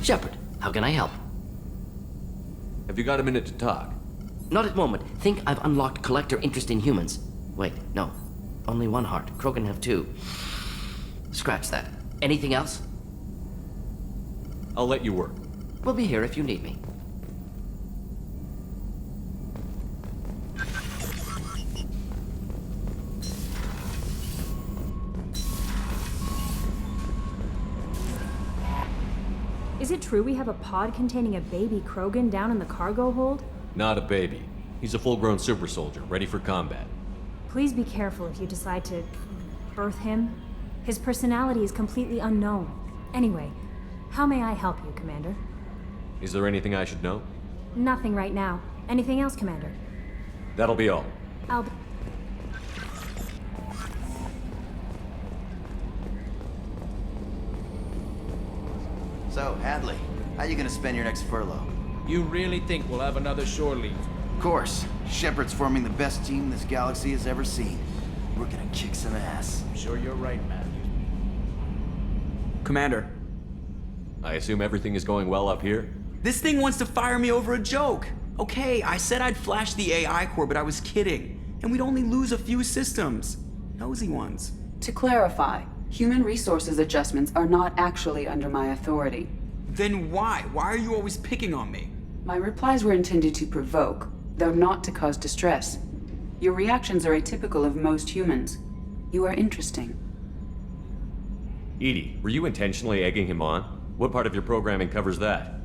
Shepard, how can I help? Have you got a minute to talk? Not at the moment. Think I've unlocked collector interest in humans. Wait, no. Only one heart. Krogan have two. Scratch that. Anything else? I'll let you work. We'll be here if you need me. Is it true we have a pod containing a baby Krogan down in the cargo hold? Not a baby. He's a full-grown super soldier, ready for combat. Please be careful if you decide to birth him. His personality is completely unknown. Anyway, how may I help you, Commander? Is there anything I should know? Nothing right now. Anything else, Commander? That'll be all. I'll be... So, Hadley, how you gonna spend your next furlough? You really think we'll have another shore leave? Of course. Shepard's forming the best team this galaxy has ever seen. We're gonna kick some ass. I'm sure you're right, Matthew. Commander, I assume everything is going well up here? this thing wants to fire me over a joke. Okay, I said I'd flash the AI core, but I was kidding. And we'd only lose a few systems. Nosy ones. To clarify, human resources adjustments are not actually under my authority. Then why? Why are you always picking on me? My replies were intended to provoke, though not to cause distress. Your reactions are atypical of most humans. You are interesting. Edie, were you intentionally egging him on? What part of your programming covers that?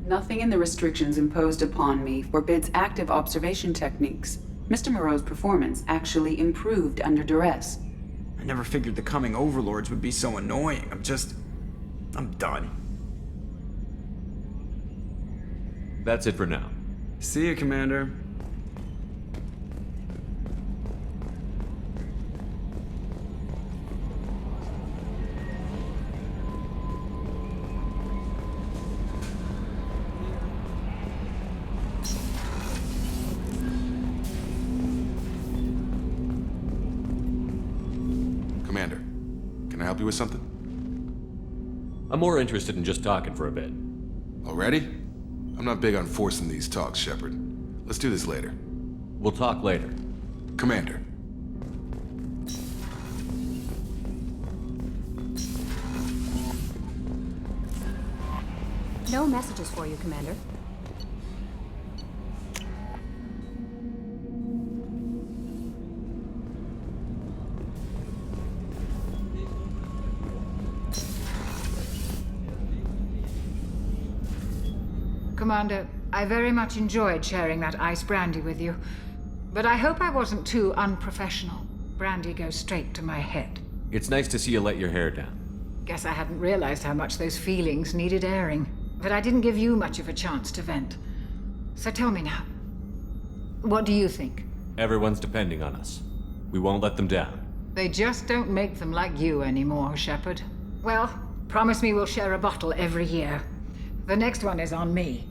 Nothing in the restrictions imposed upon me forbids active observation techniques. Mr. Moreau's performance actually improved under duress. I never figured the coming overlords would be so annoying. I'm done. That's it for now. See you, Commander. Commander, can I help you with something? I'm more interested in just talking for a bit. Already? I'm not big on forcing these talks, Shepard. Let's do this later. We'll talk later. Commander. No messages for you, Commander. Commander, I very much enjoyed sharing that ice brandy with you. But I hope I wasn't too unprofessional. Brandy goes straight to my head. It's nice to see you let your hair down. Guess I hadn't realized how much those feelings needed airing. But I didn't give you much of a chance to vent. So tell me now, what do you think? Everyone's depending on us. We won't let them down. They just don't make them like you anymore, Shepard. Well, promise me we'll share a bottle every year. The next one is on me.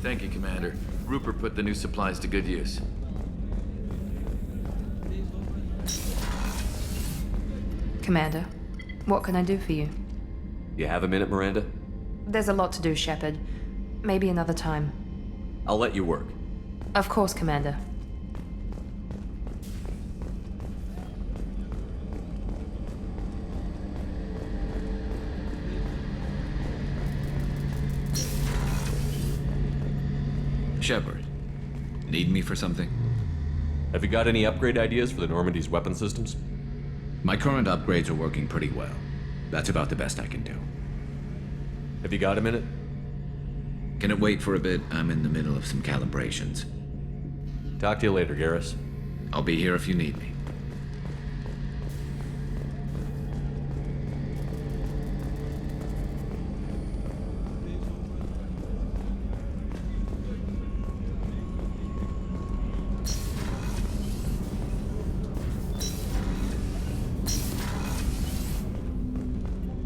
Thank you, Commander. Rupert put the new supplies to good use. Commander, what can I do for you? You have a minute, Miranda? There's a lot to do, Shepard. Maybe another time. I'll let you work. Of course, Commander. Shepard, need me for something? Have you got any upgrade ideas for the Normandy's weapon systems? My current upgrades are working pretty well. That's about the best I can do. Have you got a minute? Can it wait for a bit? I'm in the middle of some calibrations. Talk to you later, Garrus. I'll be here if you need me.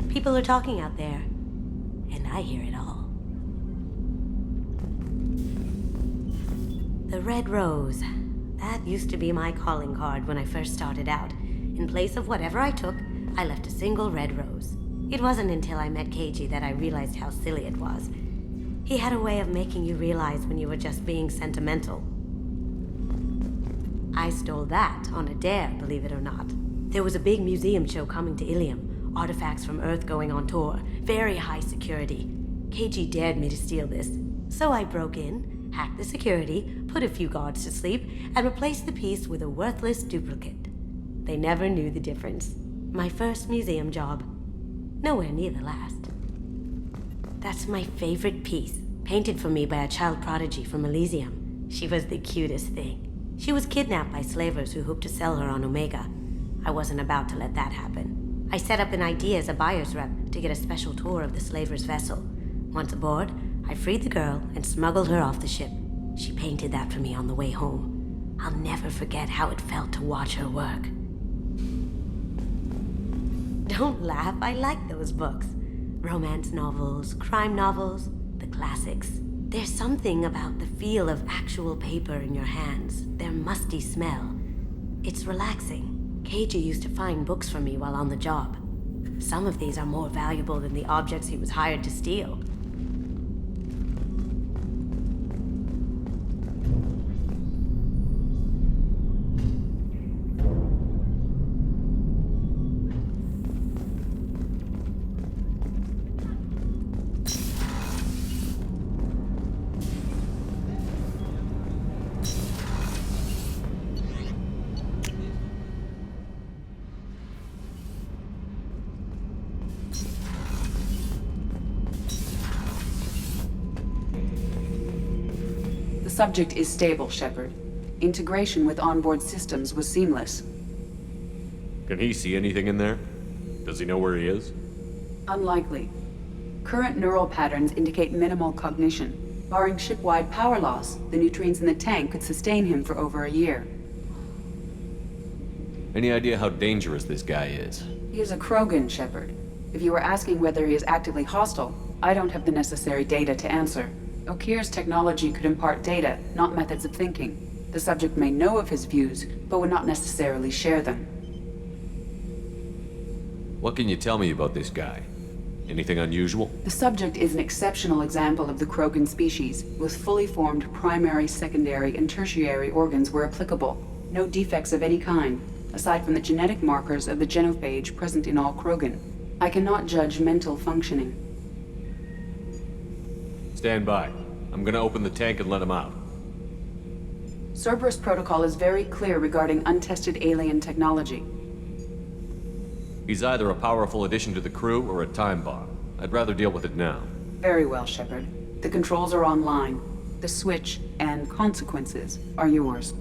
People are talking out there, and I hear it all. The red rose, That used to be my calling card when I first started out. In place of whatever I took, I left a single red rose. It wasn't until I met Keiji that I realized how silly it was. He had a way of making you realize when you were just being sentimental. I stole that on a dare, believe it or not. There was a big museum show coming to Ilium. Artifacts from Earth going on tour. Very high security. Keiji dared me to steal this. So I broke in, hacked the security, put a few guards to sleep, and replaced the piece with a worthless duplicate. They never knew the difference. My first museum job. Nowhere near the last. That's my favorite piece, painted for me by a child prodigy from Elysium. She was the cutest thing. She was kidnapped by slavers who hoped to sell her on Omega. I wasn't about to let that happen. I set up an idea as a buyer's rep to get a special tour of the slaver's vessel. Once aboard, I freed the girl and smuggled her off the ship. She painted that for me on the way home. I'll never forget how it felt to watch her work. Don't laugh, I like those books. Romance novels, crime novels, the classics. There's something about the feel of actual paper in your hands, their musty smell. It's relaxing. Keiji used to find books for me while on the job. Some of these are more valuable than the objects he was hired to steal. The subject is stable, Shepard. Integration with onboard systems was seamless. Can he see anything in there? Does he know where he is? Unlikely. Current neural patterns indicate minimal cognition. Barring ship-wide power loss, the nutrients in the tank could sustain him for over a year. Any idea how dangerous this guy is? He is a Krogan, Shepard. If you were asking whether he is actively hostile, I don't have the necessary data to answer. Okir's technology could impart data, not methods of thinking. The subject may know of his views, but would not necessarily share them. What can you tell me about this guy? Anything unusual? The subject is an exceptional example of the Krogan species, with fully formed primary, secondary, and tertiary organs where applicable. No defects of any kind, aside from the genetic markers of the genophage present in all Krogan. I cannot judge mental functioning. Stand by. I'm gonna open the tank and let him out. Cerberus protocol is very clear regarding untested alien technology. He's either a powerful addition to the crew or a time bomb. I'd rather deal with it now. Very well, Shepard. The controls are online. The switch and consequences are yours.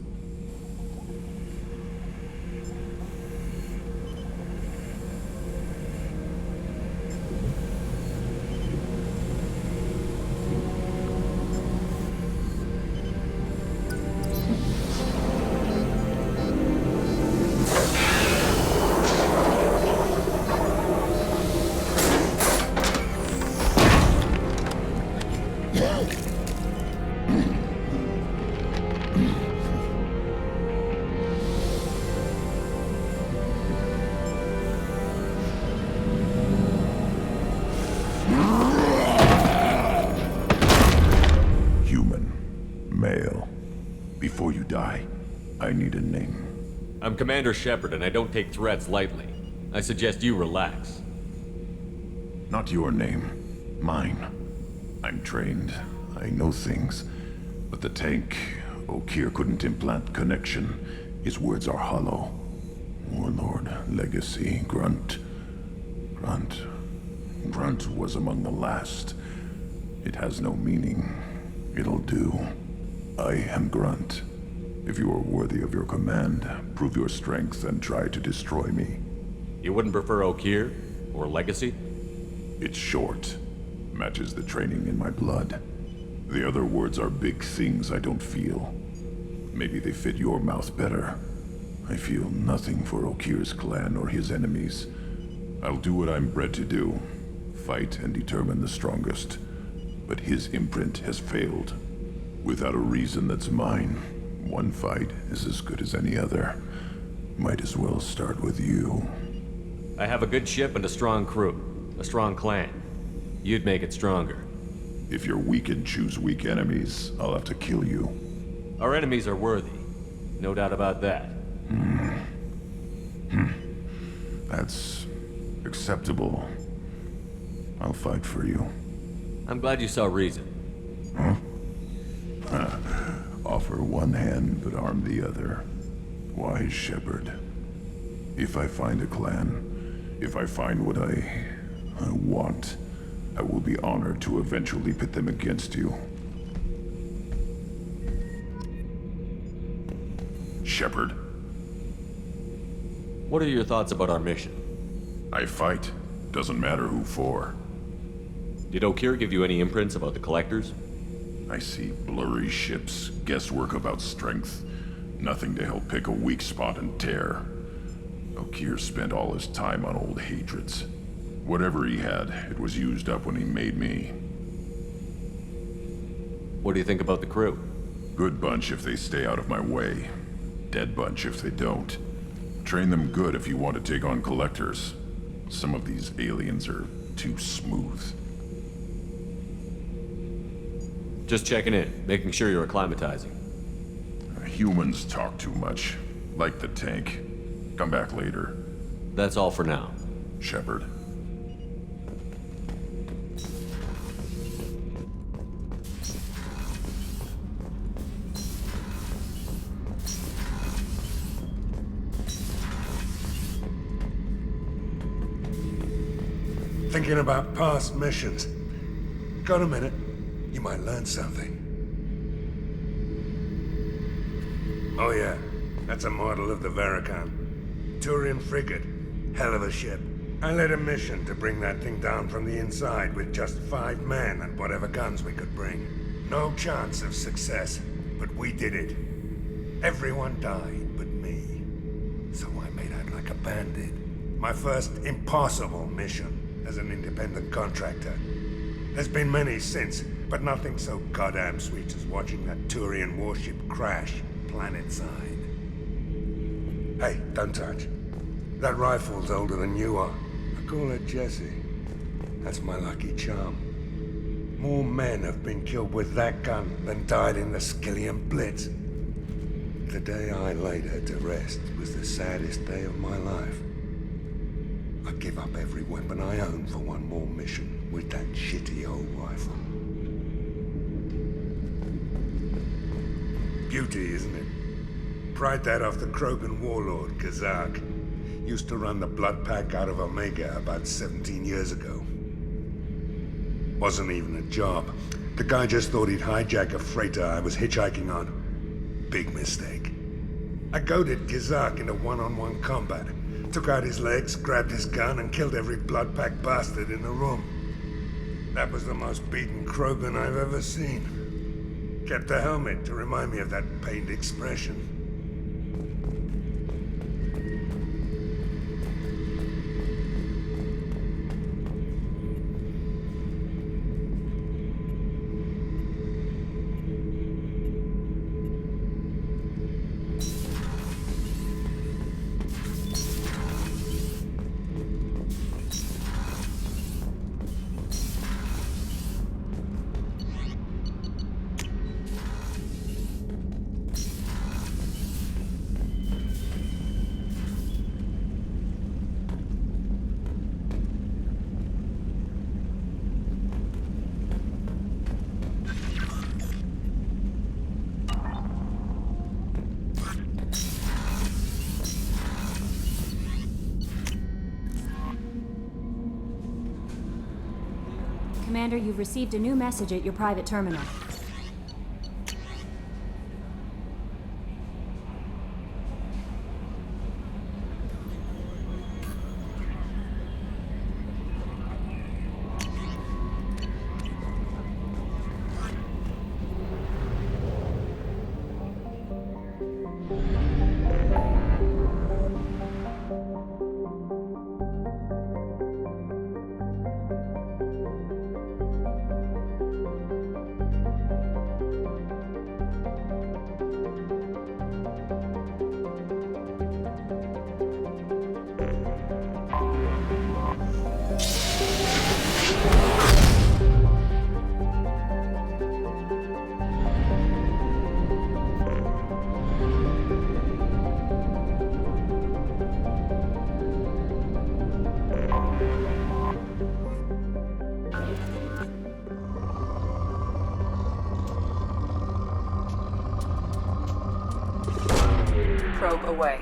Before you die, I need a name. I'm Commander Shepard, and I don't take threats lightly. I suggest you relax. Not your name. Mine. I'm trained. I know things. But the tank, Okir couldn't implant connection. His words are hollow. Warlord, Legacy, Grunt. Grunt was among the last. It has no meaning. It'll do. I am Grunt. If you are worthy of your command, prove your strength and try to destroy me. You wouldn't prefer Okir? Or Legacy? It's short. Matches the training in my blood. The other words are big things I don't feel. Maybe they fit your mouth better. I feel nothing for Okir's clan or his enemies. I'll do what I'm bred to do. Fight and determine the strongest. But his imprint has failed. Without a reason that's mine, One fight is as good as any other. Might as well start with you. I have a good ship and a strong crew. A strong clan. You'd make it stronger. If you're weak and choose weak enemies, I'll have to kill you. Our enemies are worthy. No doubt about that. That's acceptable. I'll fight for you. I'm glad you saw reason. Offer one hand, but arm the other. Wise shepherd. If I find a clan, if I find what I want, I will be honored to eventually pit them against you. Shepherd. What are your thoughts about our mission? I fight. Doesn't matter who for. Did Okir give you any imprints about the Collectors? I see blurry ships, guesswork about strength. Nothing to help pick a weak spot and tear. Okir spent all his time on old hatreds. Whatever he had, it was used up when he made me. What do you think about the crew? Good bunch if they stay out of my way. Dead bunch if they don't. Train them good if you want to take on Collectors. Some of these aliens are too smooth. Just checking in, making sure you're acclimatizing. Humans talk too much. Like the tank. Come back later. That's all for now. Shepherd. Thinking about past missions. Got a minute? You might learn something. Oh yeah, that's a model of the Veracon. Turian frigate. Hell of a ship. I led a mission to bring that thing down from the inside with just 5 men and whatever guns we could bring. No chance of success, but we did it. Everyone died but me. So I made out like a bandit. My first impossible mission as an independent contractor. There's been many since, but nothing so goddamn sweet as watching that Turian warship crash planet-side. Hey, don't touch. That rifle's older than you are. I call it Jesse. That's my lucky charm. More men have been killed with that gun than died in the Skillian Blitz. The day I laid her to rest was the saddest day of my life. I'd give up every weapon I own for one more mission with that shitty old rifle. Beauty, isn't it? Pried that off the Krogan warlord, Kazak. Used to run the blood pack out of Omega about 17 years ago. Wasn't even a job. The guy just thought he'd hijack a freighter I was hitchhiking on. Big mistake. I goaded Kazak into one-on-one combat. Took out his legs, grabbed his gun, and killed every blood pack bastard in the room. That was the most beaten Krogan I've ever seen. Kept a helmet to remind me of that pained expression. Commander, you've received a new message at your private terminal. Probe away.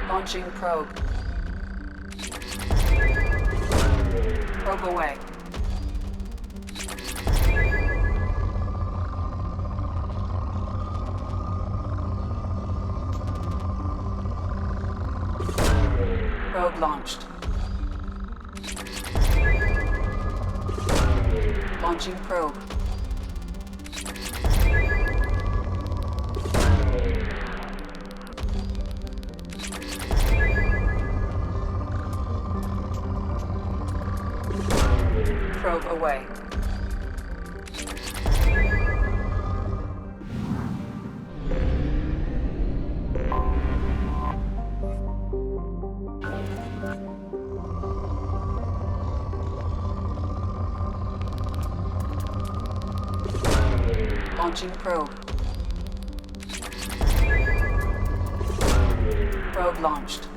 Launching probe. Probe away. Probe launched. Launching probe. Probe away. Launching probe. Probe launched.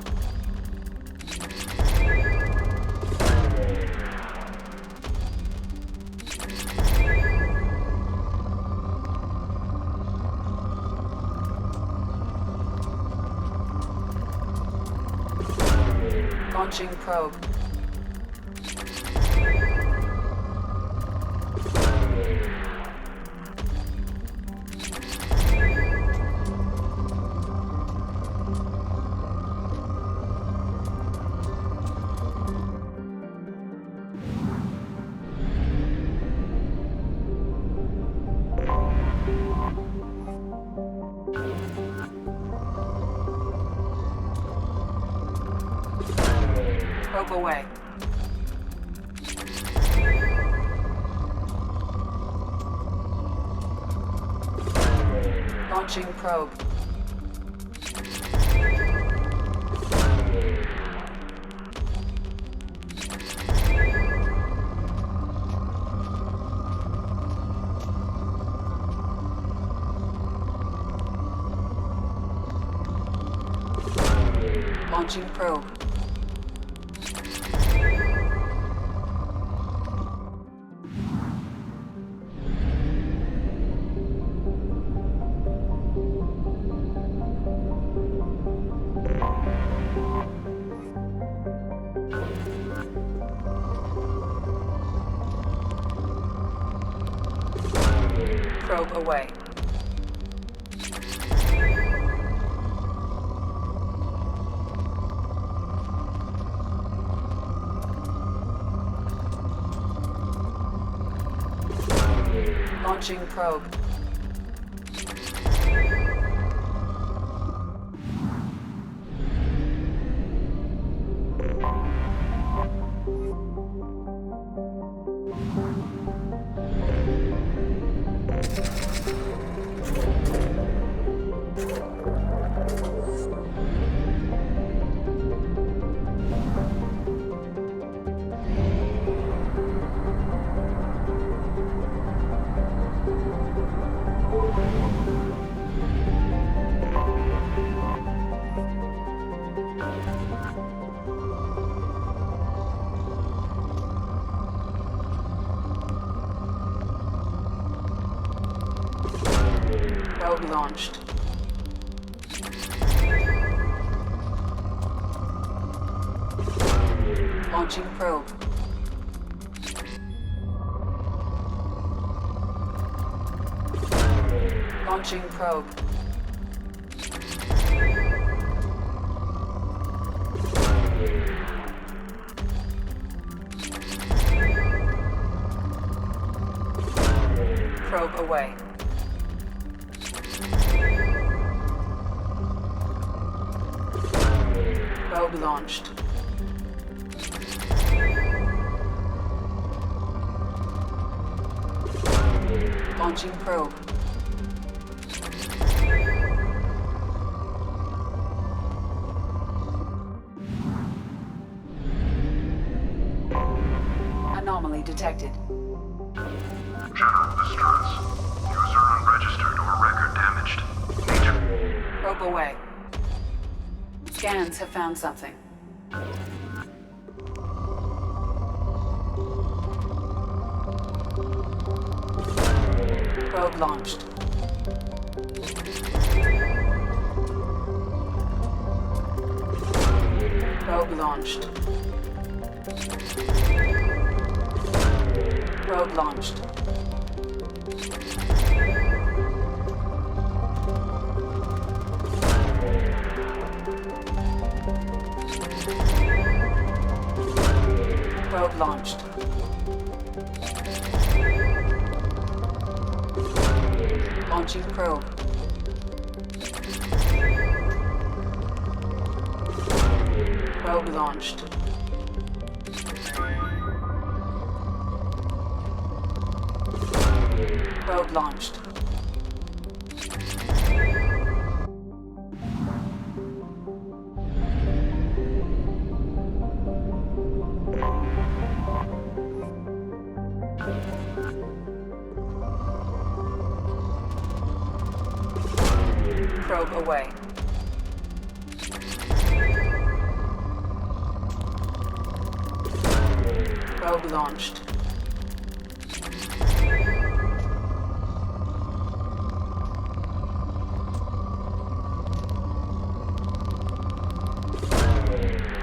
Launching probe. Probe away. Launching probe. Launching probe. Probe away. Launching probe. Probe launched. Launching probe. Launching probe. Probe away. Probe launched. Launching probe. Anomaly detected. General distress. User unregistered or record damaged. Nature. Probe away. Scans have found something. Probe launched. Probe launched. Probe launched. Probe launched. Launching probe. Probe launched. Probe launched. Probe away. Probe launched.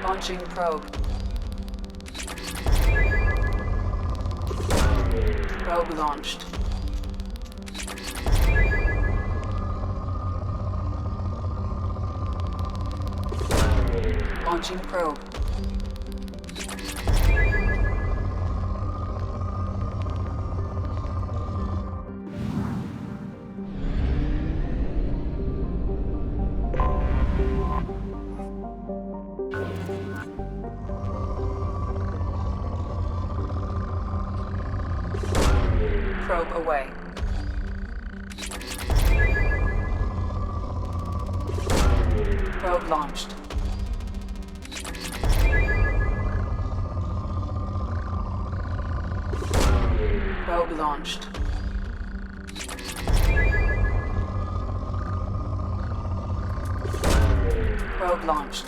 Launching probe. Probe launched. Launching probe. Probe away. Probe launched. Probe launched. Probe launched.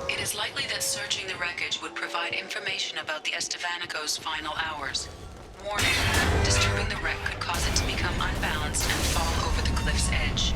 It is likely that searching the wreckage would provide information about the Estevanico's final hours. Warning, disturbing the wreck could cause it to become unbalanced and fall over the cliff's edge.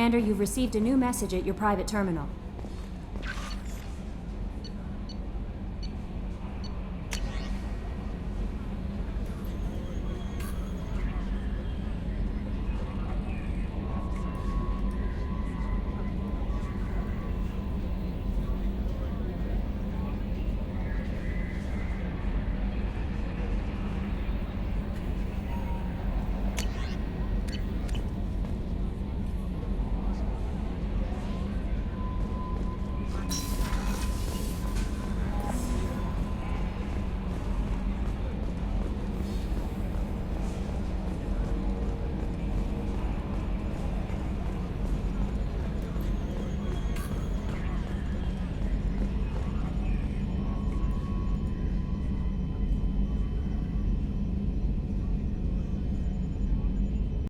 Commander, you've received a new message at your private terminal.